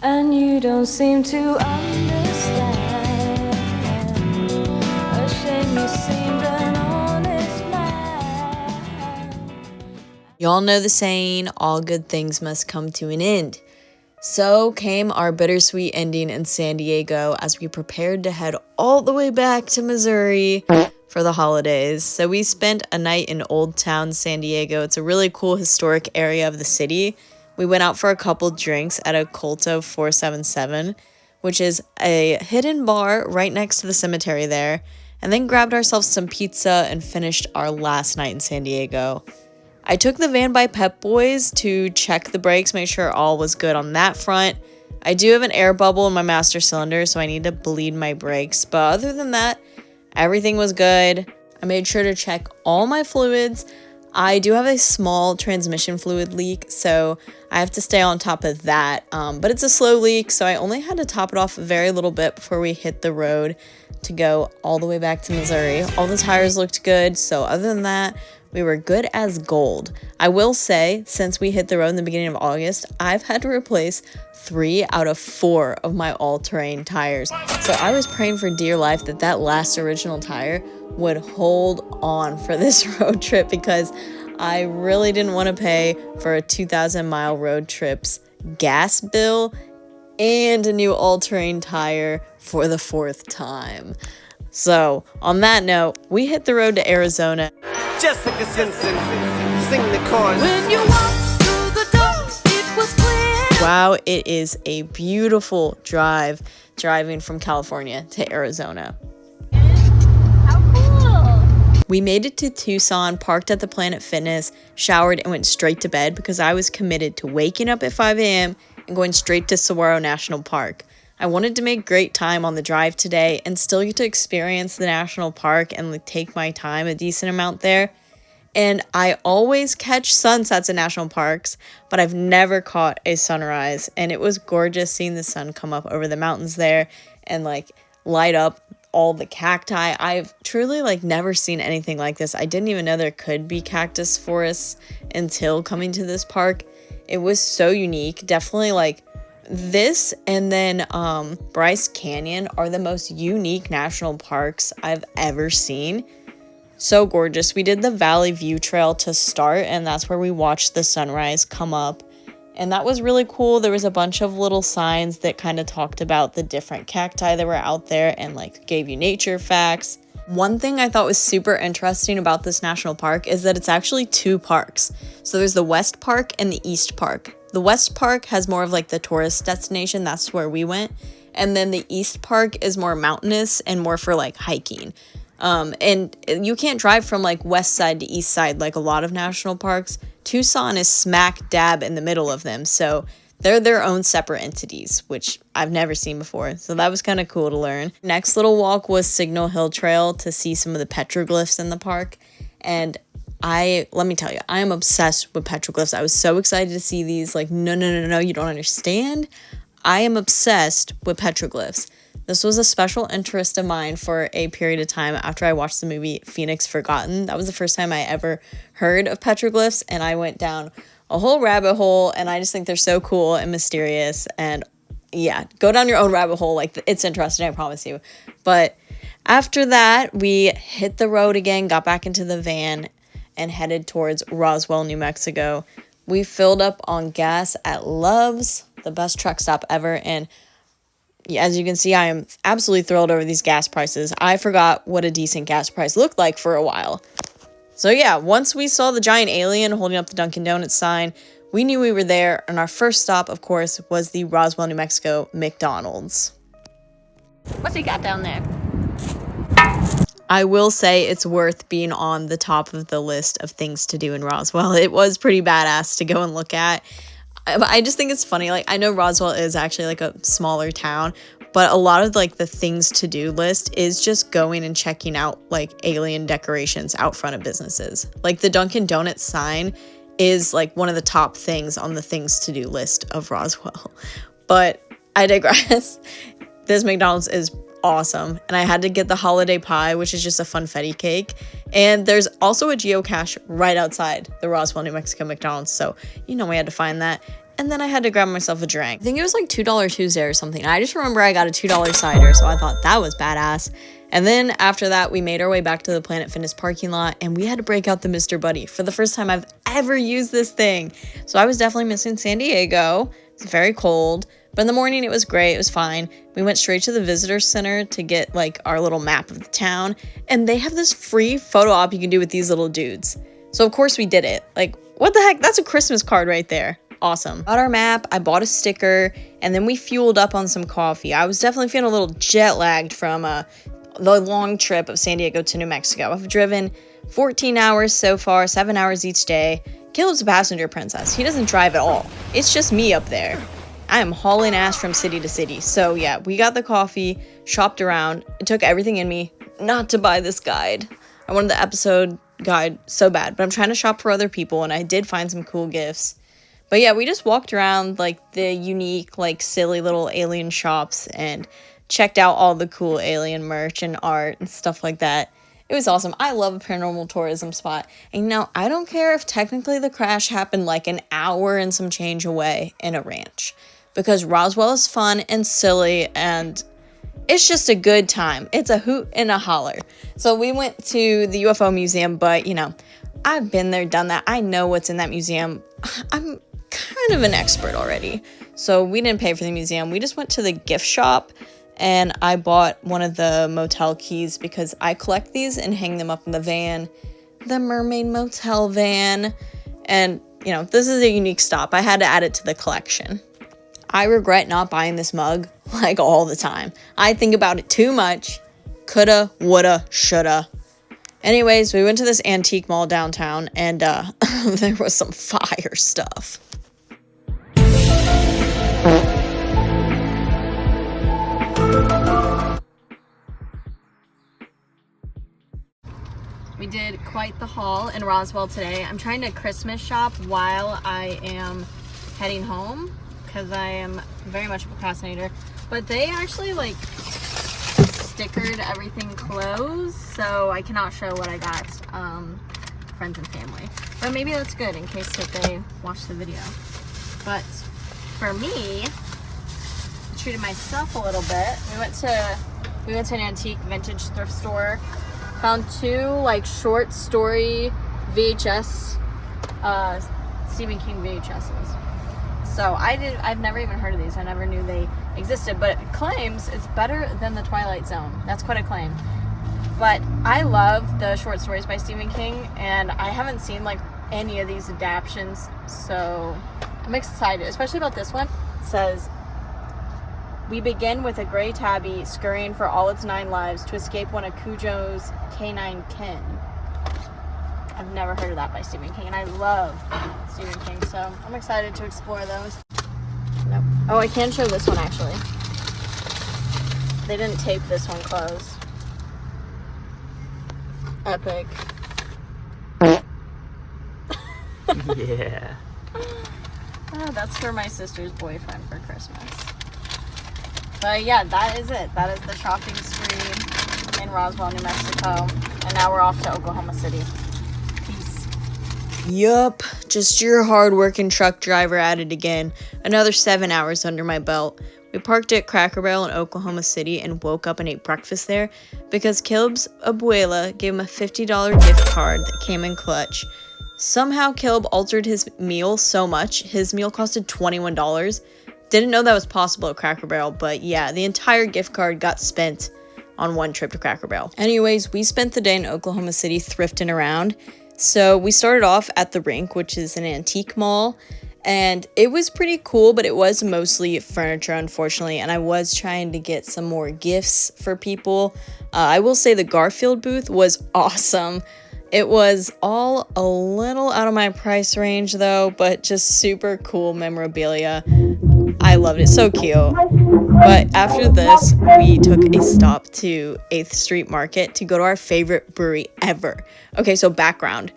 And you don't seem to understand. A shame you seemed an honest man. Y'all know the saying, all good things must come to an end. So came our bittersweet ending in San Diego as we prepared to head all the way back to Missouri for the holidays. So we spent a night in Old Town San Diego. It's a really cool historic area of the city. We went out for a couple drinks at a Colto 477, which is a hidden bar right next to the cemetery there, and then grabbed ourselves some pizza and finished our last night in San Diego. I took the van by Pep Boys to check the brakes, make sure all was good on that front. I do have an air bubble in my master cylinder, so I need to bleed my brakes. But other than that, everything was good. I made sure to check all my fluids. I do have a small transmission fluid leak, so I have to stay on top of that. But it's a slow leak, so I only had to top it off a very little bit before we hit the road to go all the way back to Missouri. All the tires looked good, so other than that, we were good as gold. I will say, since we hit the road in the beginning of August, I've had to replace 3 out of 4 of my all-terrain tires. So I was praying for dear life that that last original tire would hold on for this road trip, because I really didn't want to pay for a 2,000-mile road trip's gas bill and a new all-terrain tire for the 4th time. So on that note, we hit the road to Arizona. Jessica Simpson, sing the chorus. When you walked through the door, it was clear. Wow, it is a beautiful drive, driving from California to Arizona. How cool. We made it to Tucson, parked at the Planet Fitness, showered, and went straight to bed because I was committed to waking up at 5 a.m. and going straight to Saguaro National Park. I wanted to make great time on the drive today and still get to experience the national park and take my time a decent amount there. And I always catch sunsets in national parks, but I've never caught a sunrise. And it was gorgeous seeing the sun come up over the mountains there and light up all the cacti. I've truly never seen anything like this. I didn't even know there could be cactus forests until coming to this park. It was so unique. Definitely this and then Bryce Canyon are the most unique national parks I've ever seen. So gorgeous. We did the Valley View Trail to start, and that's where we watched the sunrise come up. And that was really cool. There was a bunch of little signs that kind of talked about the different cacti that were out there and gave you nature facts. One thing I thought was super interesting about this national park is that it's actually 2 parks. So there's the West Park and the East Park. The West Park has more of the tourist destination. That's where we went. And then the East Park is more mountainous and more for hiking. And you can't drive from west side to east side like a lot of national parks. Tucson is smack dab in the middle of them. So they're their own separate entities, which I've never seen before. So that was kind of cool to learn. Next little walk was Signal Hill Trail to see some of the petroglyphs in the park. And let me tell you, I am obsessed with petroglyphs. I was so excited to see these. No, you don't understand. I am obsessed with petroglyphs. This was a special interest of mine for a period of time after I watched the movie Phoenix Forgotten. That was the first time I ever heard of petroglyphs, and I went down a whole rabbit hole, and I just think they're so cool and mysterious. And yeah, go down your own rabbit hole. It's interesting, I promise you. But after that, we hit the road again, got back into the van, and headed towards Roswell, New Mexico. We filled up on gas at Love's, the best truck stop ever, and as you can see, I am absolutely thrilled over these gas prices. I forgot what a decent gas price looked like for a while. So yeah, once we saw the giant alien holding up the Dunkin' Donuts sign, we knew we were there, and our first stop, of course, was the Roswell, New Mexico McDonald's. What's he got down there? I will say it's worth being on the top of the list of things to do in Roswell. It was pretty badass to go and look at. I just think it's funny. I know Roswell is actually a smaller town, but a lot of the things to do list is just going and checking out alien decorations out front of businesses. The Dunkin' Donuts sign is one of the top things on the things to do list of Roswell. But I digress. This McDonald's is awesome, and I had to get the holiday pie, which is just a funfetti cake. And there's also a geocache right outside the Roswell, New Mexico McDonald's, so we had to find that. and then I had to grab myself a drink. I think it was like $2 Tuesday or something. I just remember I got a $2 cider, so I thought that was badass. And then after that, we made our way back to the Planet Fitness parking lot, and we had to break out the Mr. Buddy for the first time I've ever used this thing. So I was definitely missing San Diego. It's very cold, but in the morning it was great. It was fine. We went straight to the visitor center to get like our little map of the town, and they have this free photo op you can do with these little dudes. So of course we did it. Like, what the heck? That's a Christmas card right there. Awesome. Got our map, I bought a sticker, and then we fueled up on some coffee. I was definitely feeling a little jet lagged from the long trip of San Diego to New Mexico. I've driven 14 hours so far, 7 hours each day. Caleb's a passenger princess. He doesn't drive at all. It's just me up there. I am hauling ass from city to city. So yeah, we got the coffee, shopped around. It took everything in me not to buy this guide. I wanted the episode guide so bad, but I'm trying to shop for other people, and I did find some cool gifts. But yeah, we just walked around like the unique, like silly little alien shops and checked out all the cool alien merch and art and stuff like that. It was awesome. I love a paranormal tourism spot. And now I don't care if technically the crash happened like an hour and some change away in a ranch, because Roswell is fun and silly, and it's just a good time. It's a hoot and a holler. So we went to the UFO museum, but you know, I've been there, done that. I know what's in that museum. I'm kind of an expert already. So we didn't pay for the museum. We just went to the gift shop, and I bought one of the motel keys because I collect these and hang them up in the van, the Mermaid Motel van. And you know, this is a unique stop. I had to add it to the collection. I regret not buying this mug like all the time. I think about it too much. Coulda, woulda, shoulda. Anyways, we went to this antique mall downtown, and there was some fire stuff. We did quite the haul in Roswell today. I'm trying to Christmas shop while I am heading home because I am very much a procrastinator. But they actually like stickered everything closed, so I cannot show what I got friends and family. But maybe that's good in case that they watch the video. But for me, I treated myself a little bit. We went to an antique vintage thrift store. Found two like short story VHS, Stephen King VHSs. So I've never even heard of these. I never knew they existed, but it claims it's better than The Twilight Zone. That's quite a claim. But I love the short stories by Stephen King, and I haven't seen like any of these adaptions, so I'm excited, especially about this one. It says, "We begin with a gray tabby scurrying for all its 9 lives to escape one of Cujo's canine kin." I've never heard of that by Stephen King, and I love Stephen King, so I'm excited to explore those. Nope. Oh, I can show this one, actually. They didn't tape this one closed. Epic. Yeah. Oh, that's for my sister's boyfriend for Christmas. But yeah, that is it. That is the shopping spree in Roswell, New Mexico. And now we're off to Oklahoma City. Peace. Yup, just your hard-working truck driver at it again. Another 7 hours under my belt. We parked at Cracker Barrel in Oklahoma City and woke up and ate breakfast there because Caleb's abuela gave him a $50 gift card that came in clutch. Somehow Caleb altered his meal so much, his meal costed $21. Didn't know that was possible at Cracker Barrel, but yeah, the entire gift card got spent on one trip to Cracker Barrel. Anyways, we spent the day in Oklahoma City thrifting around. So we started off at the Rink, which is an antique mall, and it was pretty cool, but it was mostly furniture, unfortunately, and I was trying to get some more gifts for people. I will say the Garfield booth was awesome. It was all a little out of my price range, though, but just super cool memorabilia. I loved it. So cute. But after this, we took a stop to 8th Street Market to go to our favorite brewery ever. Okay, so background.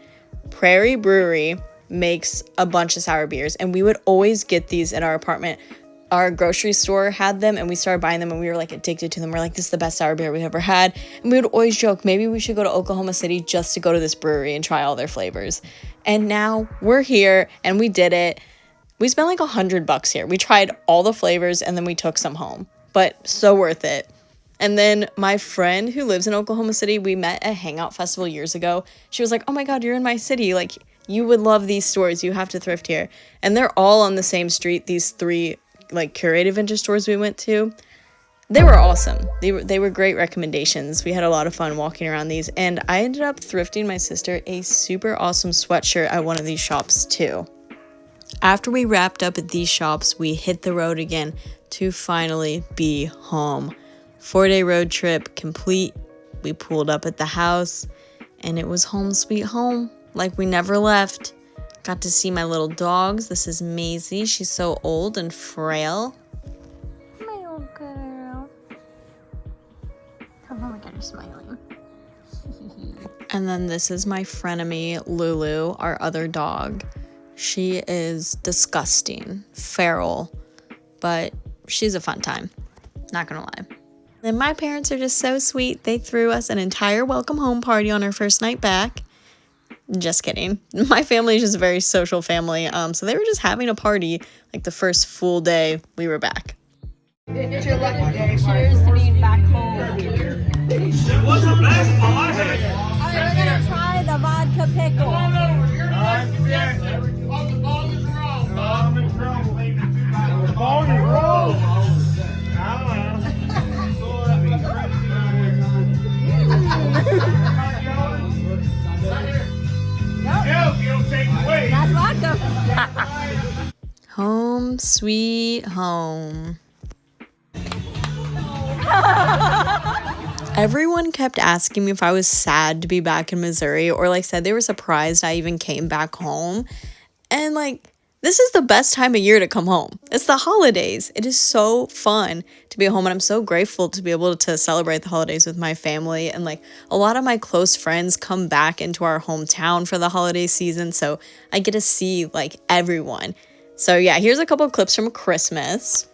Prairie Brewery makes a bunch of sour beers, and we would always get these in our apartment. Our grocery store had them, and we started buying them, and we were like addicted to them. We're like, this is the best sour beer we've ever had. And we would always joke, maybe we should go to Oklahoma City just to go to this brewery and try all their flavors. And now we're here, and we did it. We spent like $100 here. We tried all the flavors and then we took some home, but so worth it. And then my friend who lives in Oklahoma City, we met at Hangout Festival years ago. She was like, oh my God, you're in my city. Like, you would love these stores. You have to thrift here. And they're all on the same street, these 3 like curated vintage stores we went to. They were awesome. They were great recommendations. We had a lot of fun walking around these. And I ended up thrifting my sister a super awesome sweatshirt at one of these shops too. After we wrapped up at these shops, we hit the road again to finally be home. 4-day road trip complete. We pulled up at the house and it was home sweet home. Like we never left. Got to see my little dogs. This is Maisie. She's so old and frail. My old girl. Oh my God, you're smiling. And then this is my frenemy, Lulu, our other dog. She is disgusting, feral, but she's a fun time. Not gonna lie. And my parents are just so sweet. They threw us an entire welcome home party on our first night back. Just kidding. My family is just a very social family. So they were just having a party like the first full day we were back. Cheers to being back home. It was the best all I had. Alright, we're gonna try the vodka pickle. I'm in trouble. The ball is rolled. That's vodka. Home sweet home. Everyone kept asking me if I was sad to be back in Missouri, or like said they were surprised I even came back home. And like, this is the best time of year to come home. It's the holidays. It is so fun to be home, and I'm so grateful to be able to celebrate the holidays with my family. And like, a lot of my close friends come back into our hometown for the holiday season, so I get to see like everyone. So yeah, here's a couple of clips from Christmas.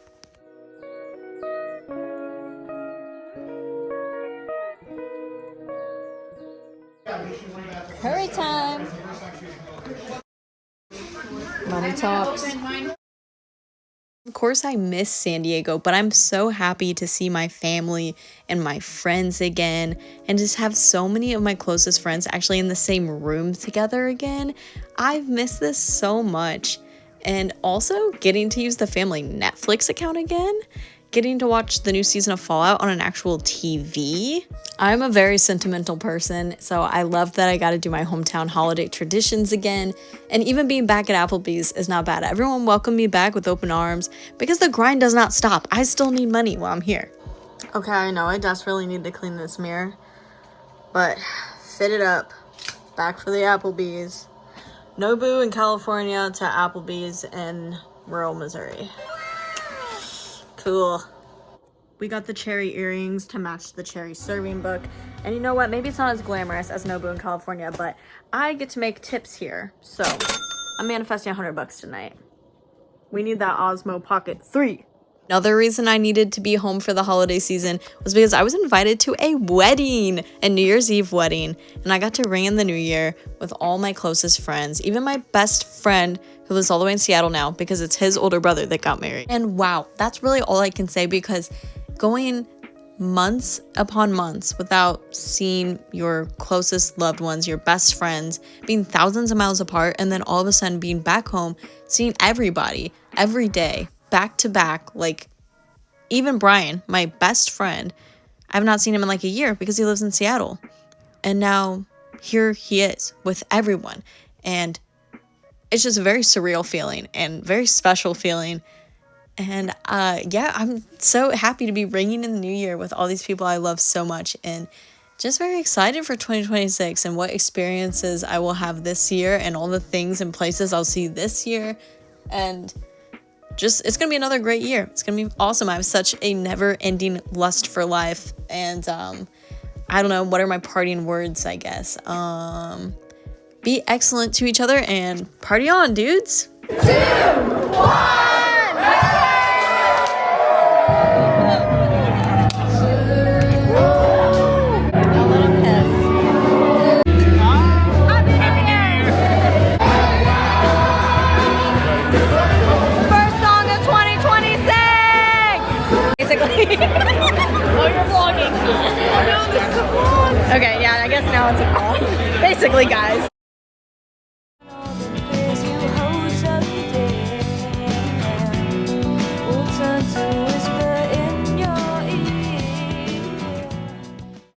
Hurry time. Money talks. Of course, I miss San Diego, but I'm so happy to see my family and my friends again, and just have so many of my closest friends actually in the same room together again. I've missed this so much. And also getting to use the family Netflix account again, getting to watch the new season of Fallout on an actual TV. I'm a very sentimental person, so I love that I got to do my hometown holiday traditions again. And even being back at Applebee's is not bad. Everyone welcomed me back with open arms because the grind does not stop. I still need money while I'm here. Okay, I know I desperately need to clean this mirror, but fit it up. Back for the Applebee's. Nobu in California to Applebee's in rural Missouri. Cool. We got the cherry earrings to match the cherry serving book. And you know what? Maybe it's not as glamorous as Nobu in California, but I get to make tips here. So I'm manifesting $100 tonight. We need that Osmo Pocket 3. Another reason I needed to be home for the holiday season was because I was invited to a wedding, a New Year's Eve wedding, and I got to ring in the new year with all my closest friends, even my best friend who lives all the way in Seattle now because it's his older brother that got married. And wow, that's really all I can say, because going months upon months without seeing your closest loved ones, your best friends, being thousands of miles apart, and then all of a sudden being back home, seeing everybody every day, back to back, like even Brian, my best friend, I have not seen him in like a year because he lives in Seattle. And now here he is with everyone. And it's just a very surreal feeling and very special feeling. And yeah, I'm so happy to be ringing in the new year with all these people I love so much, and just very excited for 2026 and what experiences I will have this year and all the things and places I'll see this year. And just, it's gonna be another great year. It's gonna be awesome. I have such a never-ending lust for life, and I don't know, what are my parting words, I guess. Be excellent to each other and party on, dudes. 2, 1. basically. Oh, you're vlogging. Oh no, this is a vlog. Okay, yeah, I guess now it's a vlog. Basically, guys.